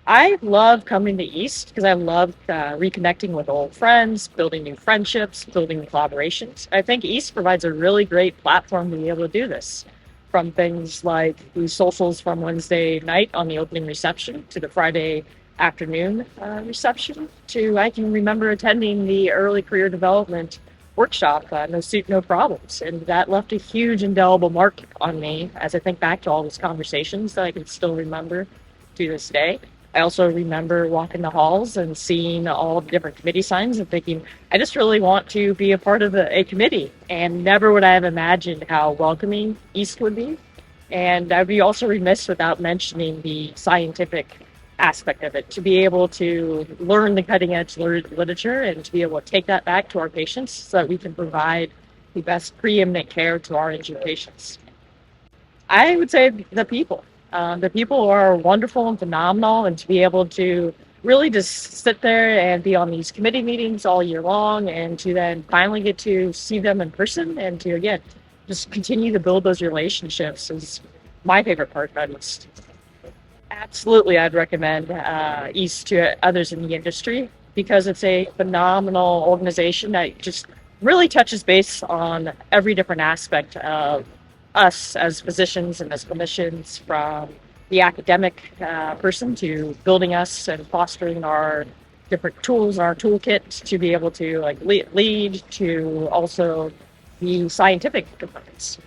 I love coming to East because I love reconnecting with old friends, building new friendships, building collaborations. I think East provides a really great platform to be able to do this. From things like the socials from Wednesday night on the opening reception to the Friday afternoon reception to I can remember attending the early career development workshop, No Suit, No Problems. And that left a huge indelible mark on me as I think back to all those conversations that I can still remember to this day. I also remember walking the halls and seeing all the different committee signs and thinking, I just really want to be a part of a committee. And never would I have imagined how welcoming East would be. And I'd be also remiss without mentioning the scientific aspect of it, to be able to learn the cutting edge literature and to be able to take that back to our patients so that we can provide the best preeminent care to our injured patients. I would say the people. The people are wonderful and phenomenal, and to be able to really just sit there and be on these committee meetings all year long, and to then finally get to see them in person, and to again just continue to build those relationships is my favorite part of it. Absolutely, I'd recommend East to others in the industry because it's a phenomenal organization that just really touches base on every different aspect of us as physicians and as clinicians, from the academic person to building us and fostering our different tools in our toolkit to be able to like lead to also the scientific components.